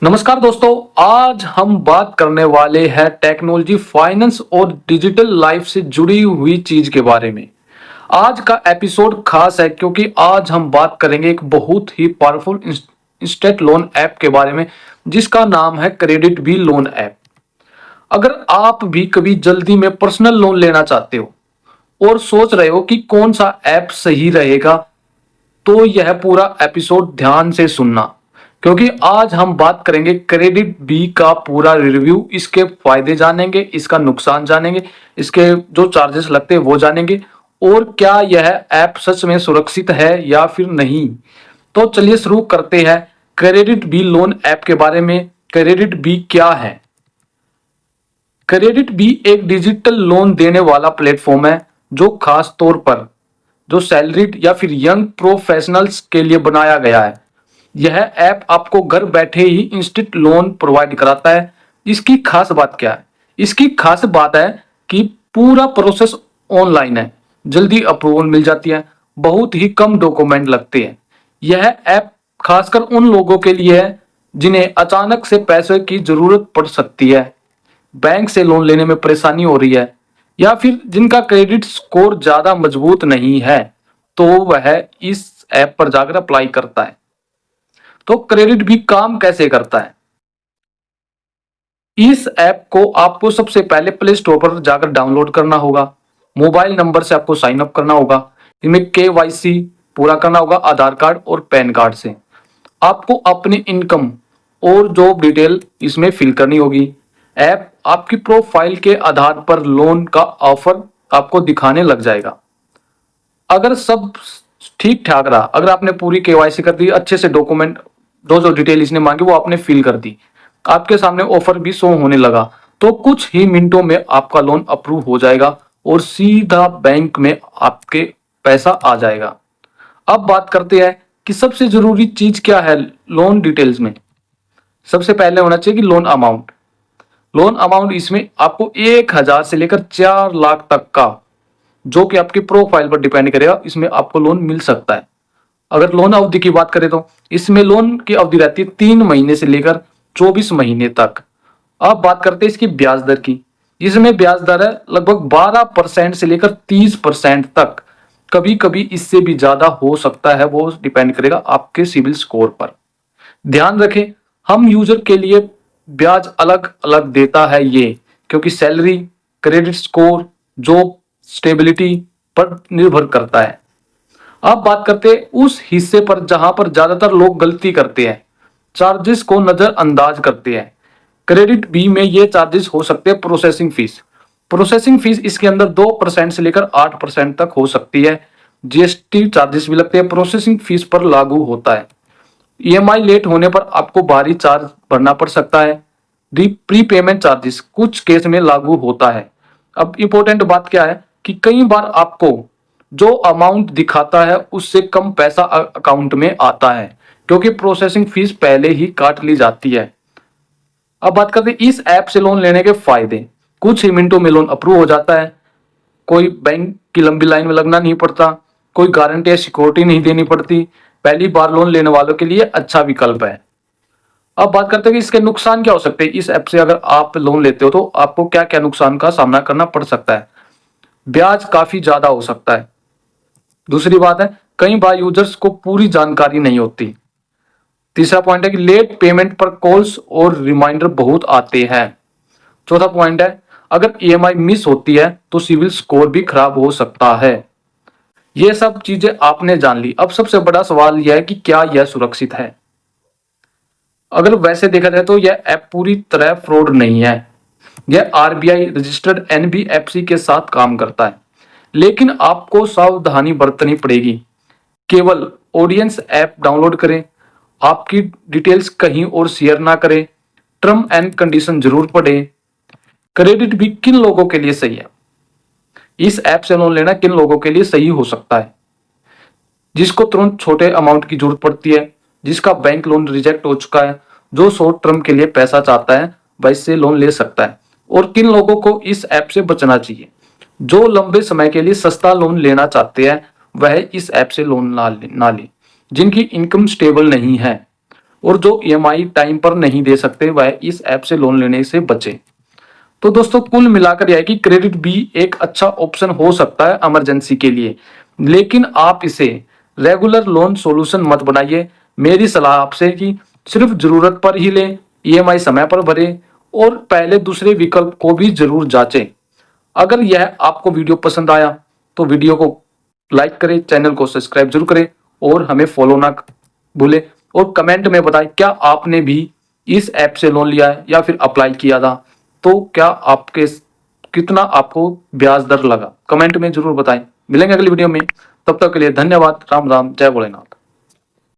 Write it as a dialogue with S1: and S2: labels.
S1: नमस्कार दोस्तों, आज हम बात करने वाले हैं टेक्नोलॉजी, फाइनेंस और डिजिटल लाइफ से जुड़ी हुई चीज के बारे में। आज का एपिसोड खास है क्योंकि आज हम बात करेंगे एक बहुत ही पावरफुल इंस्टेंट लोन ऐप के बारे में जिसका नाम है क्रेडिट बी लोन ऐप। अगर आप भी कभी जल्दी में पर्सनल लोन लेना चाहते हो और सोच रहे हो कि कौन सा ऐप सही रहेगा, तो यह पूरा एपिसोड ध्यान से सुनना क्योंकि आज हम बात करेंगे क्रेडिट बी का पूरा रिव्यू। इसके फायदे जानेंगे, इसका नुकसान जानेंगे, इसके जो चार्जेस लगते हैं वो जानेंगे और क्या यह ऐप सच में सुरक्षित है या फिर नहीं। तो चलिए शुरू करते हैं क्रेडिट बी लोन ऐप के बारे में। क्रेडिट बी क्या है? क्रेडिट बी एक डिजिटल लोन देने वाला प्लेटफॉर्म है जो खास तौर पर जो सैलरीड या फिर यंग प्रोफेशनल्स के लिए बनाया गया है। यह ऐप आपको घर बैठे ही इंस्टेंट लोन प्रोवाइड कराता है। इसकी खास बात क्या है? इसकी खास बात है कि पूरा प्रोसेस ऑनलाइन है, जल्दी अप्रूवल मिल जाती है, बहुत ही कम डॉक्यूमेंट लगते हैं। यह ऐप खासकर उन लोगों के लिए है जिन्हें अचानक से पैसे की जरूरत पड़ सकती है, बैंक से लोन लेने में परेशानी हो रही है या फिर जिनका क्रेडिट स्कोर ज्यादा मजबूत नहीं है, तो वह इस ऐप पर जाकर अप्लाई करता है। तो क्रेडिट भी काम कैसे करता है? इस ऐप को आपको सबसे पहले प्ले स्टोर पर जाकर डाउनलोड करना होगा। मोबाइल नंबर से आपको साइन अप करना होगा। इनमें केवाईसी पूरा करना होगा, आधार कार्ड और पैन कार्ड से। आपको अपनी इनकम और जॉब डिटेल इसमें फिल करनी होगी। ऐप आपकी प्रोफाइल के आधार पर लोन का ऑफर आपको दिखाने लग जाएगा। अगर सब ठीक ठाक रहा, अगर आपने पूरी केवाईसी कर दी, अच्छे से डॉक्यूमेंट जो डिटेल इसने मांगी वो आपने फिल कर दी, आपके सामने ऑफर भी शो होने लगा, तो कुछ ही मिनटों में आपका लोन अप्रूव हो जाएगा और सीधा बैंक में आपके पैसा आ जाएगा। अब बात करते हैं कि सबसे जरूरी चीज क्या है लोन डिटेल्स में। सबसे पहले होना चाहिए कि लोन अमाउंट। लोन अमाउंट इसमें आपको 1,000 से लेकर 4 लाख तक का, जो कि आपकी प्रोफाइल पर डिपेंड करेगा, इसमें आपको लोन मिल सकता है। अगर लोन अवधि की बात करें तो इसमें लोन की अवधि रहती है 3 महीने से लेकर 24 महीने तक। अब बात करते हैं इसकी ब्याज दर की। इसमें ब्याज दर है लगभग 12% से लेकर 30% तक, कभी कभी इससे भी ज्यादा हो सकता है, वो डिपेंड करेगा आपके सिविल स्कोर पर। ध्यान रखें, हम यूजर के लिए ब्याज अलग अलग देता है ये, क्योंकि salary, credit score, job stability पर निर्भर करता है। अब बात करते हैं उस हिस्से पर जहां पर ज्यादातर लोग गलती करते हैं, चार्जेस को नजरअंदाज करते हैं। क्रेडिट बी में ये चार्जेस हो सकते हैं प्रोसेसिंग फीस। प्रोसेसिंग फीस इसके अंदर 2% से लेकर 8% तक हो सकती है। जीएसटी चार्जेस भी लगते हैं, प्रोसेसिंग फीस पर लागू होता है। ईएमआई लेट होने पर आपको भारी चार्ज भरना पड़ सकता है। प्री पेमेंट चार्जेस कुछ केस में लागू होता है। अब इंपॉर्टेंट बात क्या है कि कई बार आपको जो अमाउंट दिखाता है उससे कम पैसा अकाउंट में आता है, क्योंकि प्रोसेसिंग फीस पहले ही काट ली जाती है। अब बात करते हैं इस ऐप से लोन लेने के फायदे। कुछ ही मिनटों में लोन अप्रूव हो जाता है, कोई बैंक की लंबी लाइन में लगना नहीं पड़ता, कोई गारंटी या सिक्योरिटी नहीं देनी पड़ती। पहली बार लोन लेने वालों के लिए अच्छा विकल्प है। अब बात करते हैं कि इसके नुकसान क्या हो सकते हैं। इस ऐप से अगर आप लोन लेते हो तो आपको क्या क्या नुकसान का सामना करना पड़ सकता है। ब्याज काफी ज्यादा हो सकता है। दूसरी बात है, कई बार यूजर्स को पूरी जानकारी नहीं होती। तीसरा पॉइंट है कि लेट पेमेंट पर कॉल्स और रिमाइंडर बहुत आते हैं। चौथा पॉइंट है, अगर ईएमआई मिस होती है तो सिविल स्कोर भी खराब हो सकता है। ये सब चीजें आपने जान ली। अब सबसे बड़ा सवाल यह है कि क्या यह सुरक्षित है। अगर वैसे देखा जाए तो यह ऐप पूरी तरह फ्रॉड नहीं है। यह आरबीआई रजिस्टर्ड एनबीएफसी के साथ काम करता है, लेकिन आपको सावधानी बरतनी पड़ेगी। केवल ऑडियंस ऐप डाउनलोड करें, आपकी डिटेल्स कहीं और शेयर ना करें, टर्म एंड कंडीशन जरूर पढ़ें। क्रेडिट भी किन लोगों के लिए सही है? इस ऐप से लोन लेना किन लोगों के लिए सही हो सकता है? जिसको तुरंत छोटे अमाउंट की जरूरत पड़ती है, जिसका बैंक लोन रिजेक्ट हो चुका है, जो शॉर्ट टर्म के लिए पैसा चाहता है वह इससे लोन ले सकता है। और किन लोगों को इस ऐप से बचना चाहिए? जो लंबे समय के लिए सस्ता लोन लेना चाहते हैं वह इस ऐप से लोन ना ले। जिनकी इनकम स्टेबल नहीं है, और जो ईएमआई टाइम पर नहीं दे सकते वह इस ऐप से लोन लेने से बचे। तो दोस्तों कुल मिलाकर यह है कि क्रेडिट भी एक अच्छा ऑप्शन हो सकता है इमरजेंसी के लिए, लेकिन आप इसे रेगुलर लोन सॉल्यूशन मत बनाइए। मेरी सलाह आपसे कि सिर्फ जरूरत पर ही लें, ईएमआई समय पर भरें और पहले दूसरे विकल्प को भी जरूर जांचें। अगर यह आपको वीडियो पसंद आया तो वीडियो को लाइक करें, चैनल को सब्सक्राइब जरूर करें और हमें फॉलो ना भूलें। और कमेंट में बताएं क्या आपने भी इस ऐप से लोन लिया है या फिर अप्लाई किया था, तो क्या आपके कितना आपको ब्याज दर लगा, कमेंट में जरूर बताएं। मिलेंगे अगली वीडियो में, तब तक के लिए धन्यवाद। राम राम, जय भोलेनाथ।